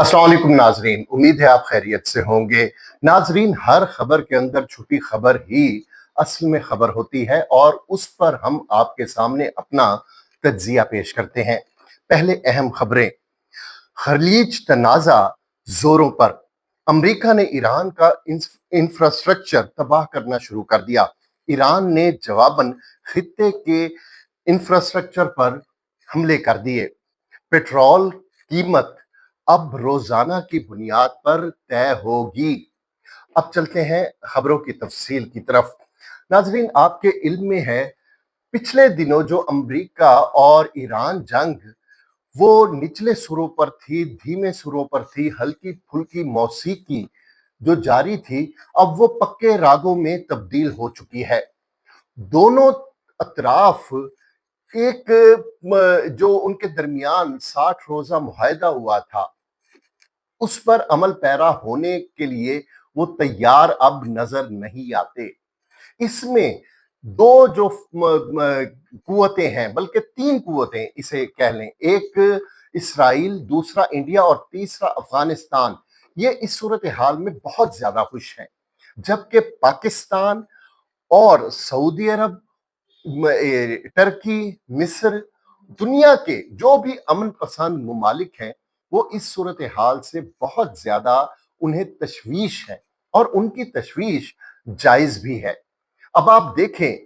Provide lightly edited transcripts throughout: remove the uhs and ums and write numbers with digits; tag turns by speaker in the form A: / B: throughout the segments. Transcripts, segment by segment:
A: अस्सलाम वालेकुम नाजरीन, उम्मीद है आप खैरियत से होंगे। नाजरीन, हर खबर के अंदर छुपी खबर ही असल में खबर होती है और उस पर हम आपके सामने अपना तज्जिया पेश करते हैं। पहले अहम खबरें। खलीज तनाज़ा जोरों पर। अमेरिका ने ईरान का इंफ्रास्ट्रक्चर तबाह करना शुरू कर दिया। ईरान ने जवाबन खित्ते के इंफ्रास्ट्रक्चर पर हमले कर दिए। पेट्रोल कीमत अब रोजाना की बुनियाद पर तय होगी। अब चलते हैं खबरों की तफसील की तरफ। नाजरीन, आपके इल्म में है, पिछले दिनों जो अमेरिका और ईरान जंग वो निचले सुरों पर थी, धीमे सुरों पर थी, हल्की फुल्की मौसीकी जो जारी थी, अब वो पक्के रागों में तब्दील हो चुकी है। दोनों अतराफ एक जो उनके दरमियान 60 रोजा मुआहदा हुआ था, उस पर अमल पैरा होने के लिए वो तैयार अब नजर नहीं आते। इसमें दो जो कुव्वतें हैं, बल्कि तीन कुव्वतें इसे कह लें, एक इसराइल, दूसरा इंडिया और तीसरा अफगानिस्तान, ये इस सूरत हाल में बहुत ज्यादा खुश हैं, जबकि पाकिस्तान और सऊदी अरब, टर्की, मिस्र, दुनिया के जो भी अमन पसंद ममालिक हैं, वो इस सूरत हाल से बहुत ज्यादा उन्हें तशवीश है और उनकी तशवीश जायज भी है। अब आप देखें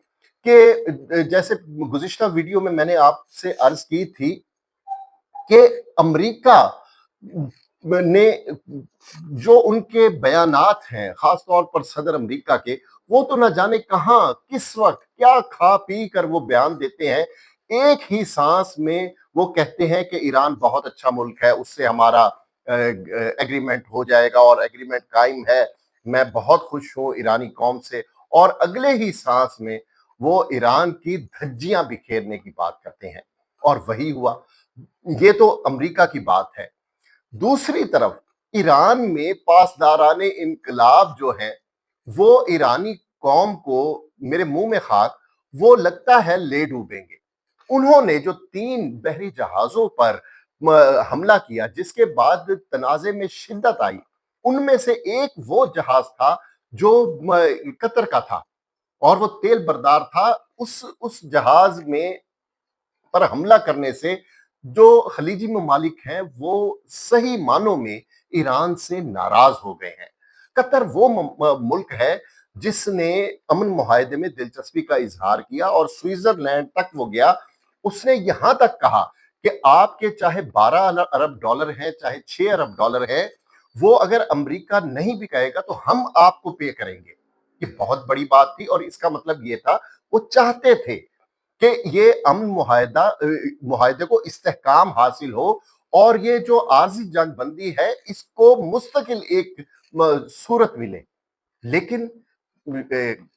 A: कि जैसे गुज़िश्ता वीडियो में मैंने आपसे अर्ज की थी कि अमेरिका ने जो उनके बयानात हैं, खास तौर पर सदर अमेरिका के, वो तो न जाने कहां किस वक्त क्या खा पी कर वो बयान देते हैं। एक ही सांस में वो कहते हैं कि ईरान बहुत अच्छा मुल्क है, उससे हमारा एग्रीमेंट हो जाएगा और एग्रीमेंट कायम है, मैं बहुत खुश हूं ईरानी कौम से, और अगले ही सांस में वो ईरान की धज्जियां बिखेरने की बात करते हैं। और वही हुआ। ये तो अमेरिका की बात है। दूसरी तरफ ईरान में पासदाराने इनकलाब जो है, वो ईरानी कौम को, मेरे मुंह में खाक, वो लगता है ले डूबेंगे। उन्होंने जो 3 बहरी जहाजों पर हमला किया, जिसके बाद तनाजे में शिद्दत आई, उनमें से एक वो जहाज था जो कतर का था और वो तेल बरदार था। उस जहाज में पर हमला करने से जो खलीजी ममालिक हैं, वो सही मानों में ईरान से नाराज हो गए हैं। कतर वो मुल्क है जिसने अमन मुआहदे में दिलचस्पी का इजहार किया और स्विट्जरलैंड तक वो गया। उसने यहां तक कहा कि आपके चाहे 12 अरब डॉलर हैं, चाहे 6 अरब डॉलर है, वो अगर अमेरिका नहीं भी कहेगा तो हम आपको पे करेंगे। ये बहुत बड़ी बात थी और इसका मतलब ये था, वो चाहते थे कि ये अमन मुआहदे को इस्तेहकाम हासिल हो और ये जो आर्जी जंग बंदी है, इसको मुस्तकिल एक सूरत मिले। लेकिन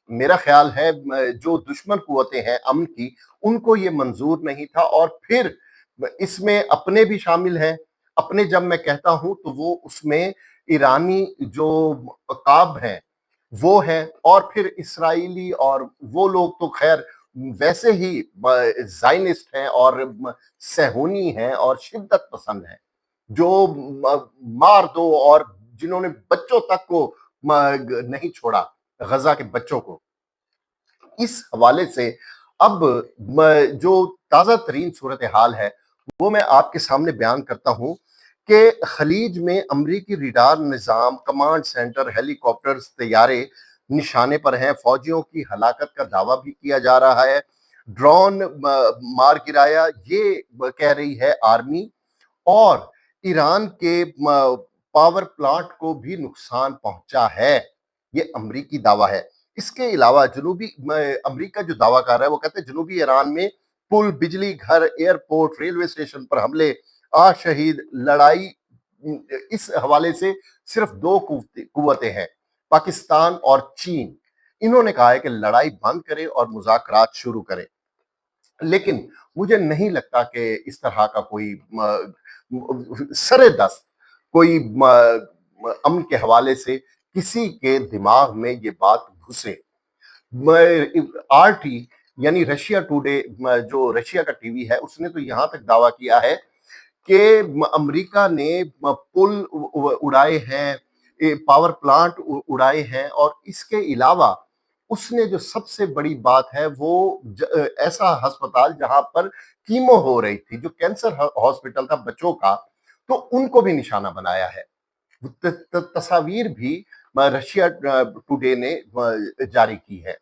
A: मेरा ख्याल है जो दुश्मन कुव्वतें हैं अमन की, उनको ये मंजूर नहीं था और फिर इसमें अपने भी शामिल हैं। अपने जब मैं कहता हूं तो वो उसमें ईरानी जो काब हैं वो हैं, और फिर इसराइली, और वो लोग तो खैर वैसे ही जायनिस्ट हैं और सहूनी हैं और शिद्दत पसंद हैं, जो मार दो, और जिन्होंने बच्चों तक को नहीं छोड़ा, गजा के बच्चों को। इस हवाले से अब जो ताज़ा तरीन सूरत हाल है वो मैं आपके सामने बयान करता हूं कि खलीज में अमरीकी रडार निज़ाम, कमांड सेंटर, हेलीकॉप्टर्स, तैयारे निशाने पर हैं। फौजियों की हलाकत का दावा भी किया जा रहा है। ड्रोन मार गिराया, ये कह रही है आर्मी। और ईरान के पावर प्लांट को भी नुकसान पहुंचा है, ये अमरीकी दावा है। इसके अलावा जनूबी अमरीका जो दावा कर रहा है, वो कहते हैं जनूबी ईरान में पुल, बिजली घर, एयरपोर्ट, रेलवे स्टेशन पर हमले, शहीद, लड़ाई। इस हवाले से सिर्फ 2 कुव्वतें हैं, पाकिस्तान और चीन। इन्होंने कहा है कि लड़ाई बंद करें और मुज़ाकरात शुरू करें। लेकिन मुझे नहीं लगता कि इस तरह का कोई सरेदस्त कोई अमन के हवाले से किसी के दिमाग में ये बात घुसे। आरटी यानी रशिया टुडे, जो रशिया का टीवी है, उसने तो यहां तक दावा किया है کہ امریکہ نے पुल उड़ाए हैं, पावर प्लांट उड़ाए हैं, और इसके अलावा उसने जो सबसे बड़ी बात है वो ऐसा अस्पताल जहां पर कीमो हो रही थी, जो कैंसर हॉस्पिटल था बच्चों का, तो उनको भी निशाना बनाया है। तस्वीर भी रशिया टुडे ने जारी की है।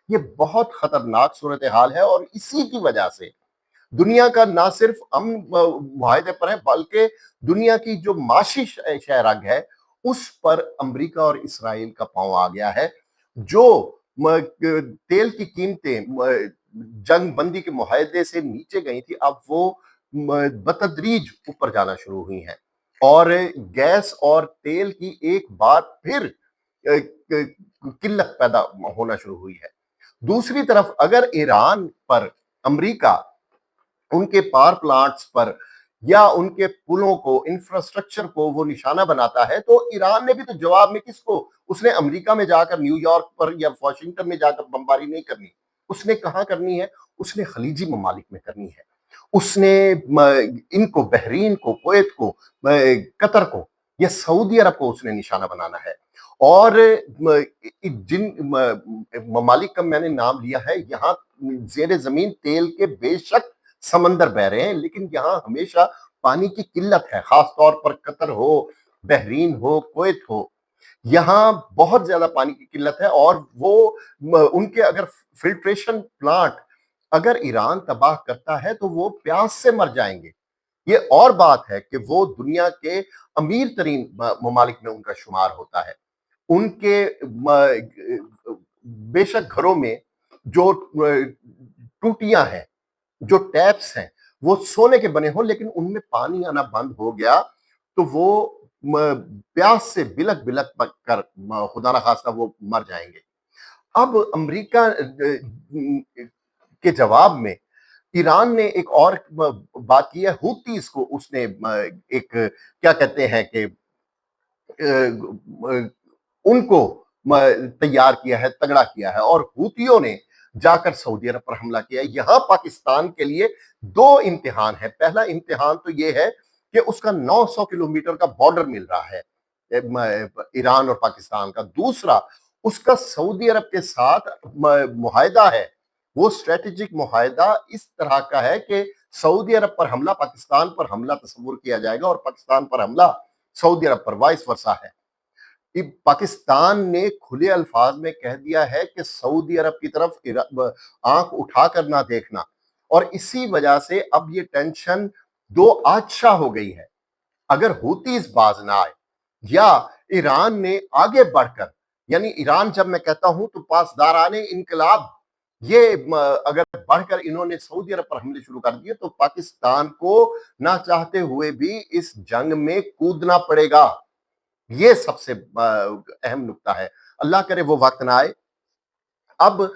A: ये बहुत खतरनाक सूरत हाल है, और इसी की वजह से दुनिया का ना सिर्फ अमन मुआहदे पर है, बल्कि दुनिया की जो माशी शहरग है उस पर अमेरिका और इसराइल का पांव आ गया है। जो तेल की कीमतें जंग बंदी के मुआहदे से नीचे गई थी, अब वो बतदरीज ऊपर जाना शुरू हुई हैं, और गैस और तेल की एक बार फिर किल्लत पैदा होना शुरू हुई है। दूसरी तरफ अगर ईरान पर अमेरिका उनके पावर प्लांट्स पर या उनके पुलों को, इंफ्रास्ट्रक्चर को वो निशाना बनाता है, तो ईरान ने भी तो जवाब में किसको, उसने अमेरिका में जाकर, न्यूयॉर्क पर या वाशिंगटन में जाकर बमबारी नहीं करनी। उसने कहाँ करनी है? उसने खलीजी ममालिक में करनी है। उसने इनको, बहरीन को, कुवैत को, कतर को या सऊदी अरब को उसने निशाना बनाना है। और जिन ममालिक का मैंने नाम लिया है, यहाँ जेर जमीन तेल के बेशक समंदर बह रहे हैं, लेकिन यहाँ हमेशा पानी की किल्लत है, खास तौर पर कतर हो, बहरीन हो, कुवैत हो, यहाँ बहुत ज्यादा पानी की किल्लत है। और वो उनके अगर फिल्ट्रेशन प्लांट अगर ईरान तबाह करता है तो वो प्यास से मर जाएंगे। ये और बात है कि वो दुनिया के अमीर तरीन ममालिक में उनका शुमार होता है। उनके बेशक घरों में जो टूटियां हैं, जो टैप्स हैं, वो सोने के बने हों, लेकिन उनमें पानी आना बंद हो गया तो वो प्यास से बिलक बिलक कर खुदा ना खास्ता वो मर जाएंगे। अब अमेरिका के जवाब में ईरान ने एक और बात की है। हुतीस को उसने एक, क्या कहते हैं कि उनको तैयार किया है, तगड़ा किया है, और हुतियों ने जाकर सऊदी अरब पर हमला किया है। यहां पाकिस्तान के लिए दो इम्तिहान है। पहला इम्तिहान तो ये है कि उसका 900 किलोमीटर का बॉर्डर मिल रहा है ईरान और पाकिस्तान का। दूसरा, उसका सऊदी अरब के साथ मुआहदा है। वो स्ट्रेटेजिक मुआहदा इस तरह का है कि सऊदी अरब पर हमला पाकिस्तान पर हमला तस्वुर किया जाएगा, और पाकिस्तान पर हमला सऊदी अरब पर, वाइस वर्सा है। पाकिस्तान ने खुले अल्फाज में कह दिया है कि सऊदी अरब की तरफ आंख उठाकर ना देखना, और इसी वजह से अब ये टेंशन दो आच्छा हो गई है। अगर हुतीज बाज ना आए या ईरान ने आगे बढ़कर, यानी ईरान जब मैं कहता हूं तो पासदाराने इनकलाब, ये अगर बढ़कर इन्होंने सऊदी अरब पर हमले शुरू कर दिए तो पाकिस्तान को ना चाहते हुए भी इस जंग में कूदना पड़ेगा। ये सबसे अहम नुक्ता है। अल्लाह करे वो वक्त ना आए। अब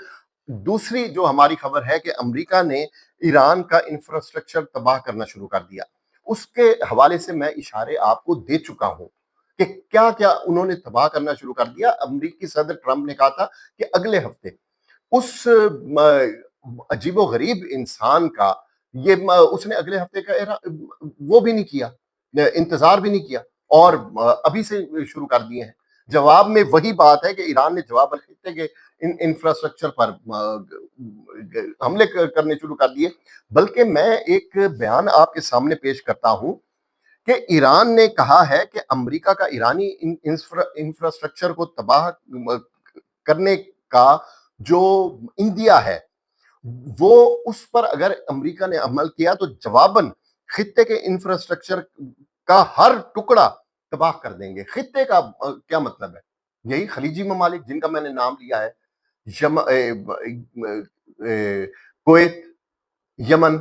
A: दूसरी जो हमारी खबर है कि अमेरिका ने ईरान का इंफ्रास्ट्रक्चर तबाह करना शुरू कर दिया। उसके हवाले से मैं इशारे आपको दे चुका हूं कि क्या क्या उन्होंने तबाह करना शुरू कर दिया। अमेरिकी सदर ट्रंप ने कहा था कि अगले हफ्ते उस अजीबो गरीब इंसान का, ये उसने अगले हफ्ते का वो भी नहीं किया, इंतजार भी नहीं किया, और अभी से शुरू कर दिए हैं। जवाब में वही बात है कि ईरान ने जवाब खित्ते के इंफ्रास्ट्रक्चर पर हमले करने शुरू कर दिए। बल्कि मैं एक बयान आपके सामने पेश करता हूं कि ईरान ने कहा है कि अमेरिका का ईरानी इंफ्रास्ट्रक्चर को तबाह करने का जो इंदिया है, वो उस पर अगर अमेरिका ने अमल किया तो जवाबन खित्ते के इंफ्रास्ट्रक्चर का हर टुकड़ा तबाह कर देंगे। खित्ते का क्या मतलब है? यही खलीजी ममालिक जिनका मैंने नाम लिया है, कुवैत, यमन,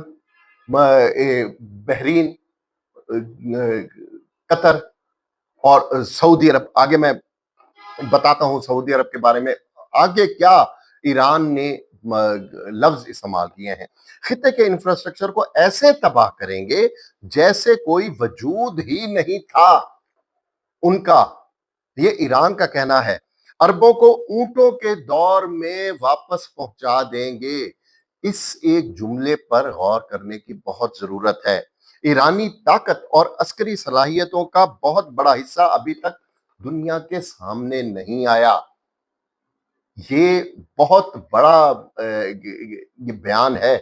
A: बहरीन, कतर और सऊदी अरब। आगे मैं बताता हूं सऊदी अरब के बारे में आगे क्या ईरान ने लफ्ज इस्तेमाल किए हैं। खित्ते के इंफ्रास्ट्रक्चर को ऐसे तबाह करेंगे जैसे कोई वजूद ही नहीं था उनका। ये ईरान का कहना है। अरबों को ऊंटों के दौर में वापस पहुंचा देंगे। इस एक जुमले पर गौर करने की बहुत जरूरत है। ईरानी ताकत और अस्करी सलाहियतों का बहुत बड़ा हिस्सा अभी तक दुनिया के सामने नहीं आया। ये बहुत बड़ा ये बयान है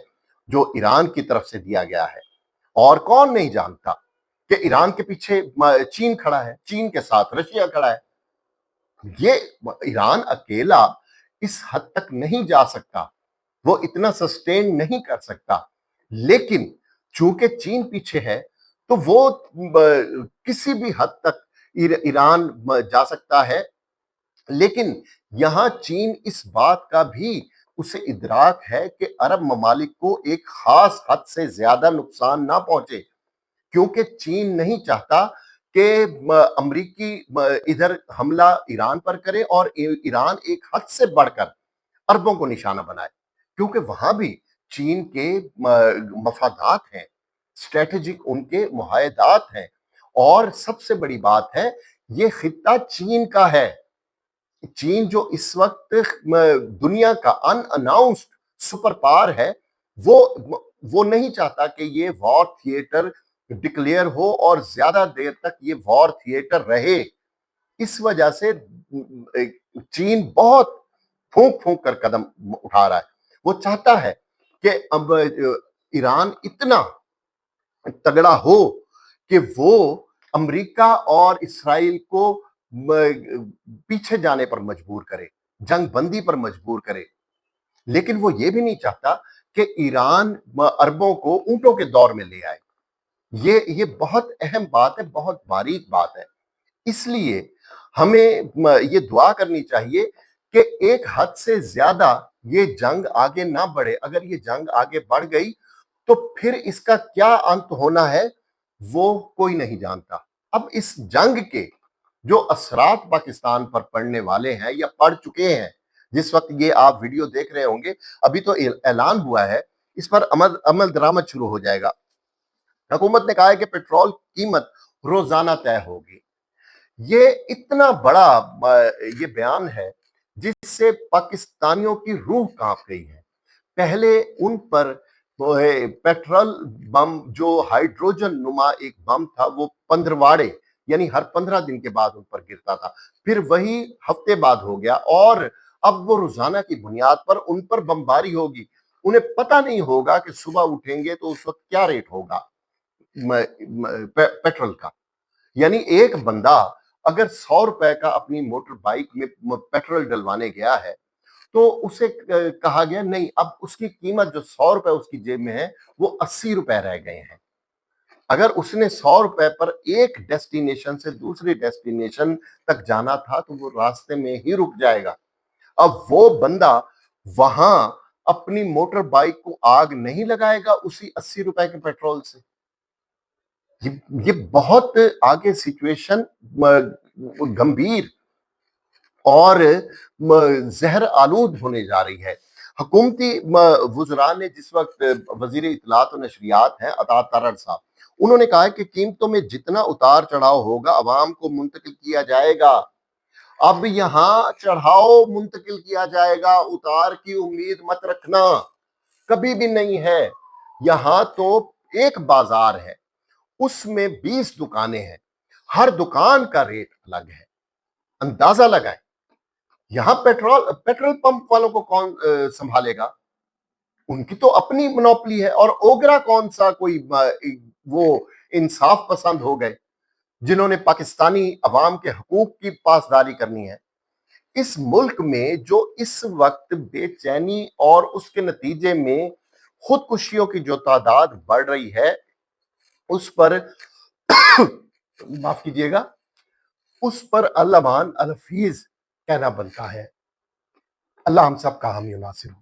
A: जो ईरान की तरफ से दिया गया है। और कौन नहीं जानता कि ईरान के पीछे चीन खड़ा है, चीन के साथ रशिया खड़ा है। ये ईरान अकेला इस हद तक नहीं जा सकता, वो इतना सस्टेन नहीं कर सकता। लेकिन चूंकि चीन पीछे है तो वो किसी भी हद तक ईरान जा सकता है। लेकिन यहां चीन इस बात का भी उसे इदराक है कि अरब ममालिक को एक खास हद से ज्यादा नुकसान ना पहुंचे, क्योंकि चीन नहीं चाहता कि अमरीकी इधर हमला ईरान पर करे और ईरान एक हद से बढ़कर अरबों को निशाना बनाए, क्योंकि वहां भी चीन के मफादात हैं, स्ट्रेटेजिक उनके मुआहदात हैं। और सबसे बड़ी बात है, ये खित्ता चीन का है। चीन जो इस वक्त दुनिया का अनअनाउंस्ड सुपर पावर है, वो नहीं चाहता कि ये वॉर थिएटर डिक्लेयर हो और ज्यादा देर तक ये वॉर थिएटर रहे। इस वजह से चीन बहुत फूंक फूंक कर कदम उठा रहा है। वो चाहता है कि अब ईरान इतना तगड़ा हो कि वो अमेरिका और इसराइल को पीछे जाने पर मजबूर करे, जंग बंदी पर मजबूर करे। लेकिन वो ये भी नहीं चाहता कि ईरान अरबों को ऊंटों के दौर में ले आए। ये बहुत अहम बात है, बहुत बारीक बात है। इसलिए हमें ये दुआ करनी चाहिए कि एक हद से ज्यादा ये जंग आगे ना बढ़े। अगर ये जंग आगे बढ़ गई तो फिर इसका क्या अंत होना है वो कोई नहीं जानता। अब इस जंग के जो असरात पाकिस्तान पर पड़ने वाले हैं या पड़ चुके हैं, जिस वक्त ये आप वीडियो देख रहे होंगे, अभी तो ऐलान हुआ है, इस पर अमल दरामद शुरू हो जाएगा। हुकूमत ने कहा है कि पेट्रोल कीमत रोजाना तय होगी। ये इतना बड़ा ये बयान है जिससे पाकिस्तानियों की रूह कांप गई है। पहले उन पर पेट्रोल बम, जो हाइड्रोजन नुमा एक बम था, वो पंद्रवाड़े यानी हर 15 दिन के बाद उन पर गिरता था, फिर वही हफ्ते बाद हो गया, और अब वो रोजाना की बुनियाद पर उन पर बमबारी होगी। उन्हें पता नहीं होगा कि सुबह उठेंगे तो उस वक्त क्या रेट होगा पेट्रोल का। यानी एक बंदा अगर 100 रुपए का अपनी मोटर बाइक में पेट्रोल डलवाने गया है तो उसे कहा गया नहीं, अब उसकी कीमत जो 100 रुपए उसकी जेब में है वो 80 रुपए रह गए हैं। अगर उसने 100 रुपए पर एक डेस्टिनेशन से दूसरी डेस्टिनेशन तक जाना था तो वो रास्ते में ही रुक जाएगा। अब वो बंदा वहां अपनी मोटर बाइक को आग नहीं लगाएगा उसी 80 रुपए के पेट्रोल से। ये बहुत आगे सिचुएशन गंभीर और जहर आलूद होने जा रही है। हुकूमती वुज़रा ने जिस वक्त वजीर इत्तलात और नशरियात हैं अता तरर साहब, उन्होंने कहा है कि कीमतों में जितना उतार चढ़ाव होगा अवाम को मुंतकिल किया जाएगा। अब यहाँ चढ़ाव मुंतकिल किया जाएगा, उतार की उम्मीद मत रखना, कभी भी नहीं है। यहाँ तो एक बाजार है, उसमें 20 दुकानें हैं, हर दुकान का रेट अलग है। अंदाजा लगाएं, यहां पेट्रोल पंप वालों को कौन संभालेगा? उनकी तो अपनी मोनोपोली है। और ओगरा कौन सा कोई वो इंसाफ पसंद हो गए जिन्होंने पाकिस्तानी अवाम के हकूक की पासदारी करनी है। इस मुल्क में जो इस वक्त बेचैनी और उसके नतीजे में खुदकुशियों की जो तादाद बढ़ रही है, उस पर माफ कीजिएगा, उस पर अल्लामान अलफीज कहना बनता है। अल्लाह हम सब का हामी नासिर हो।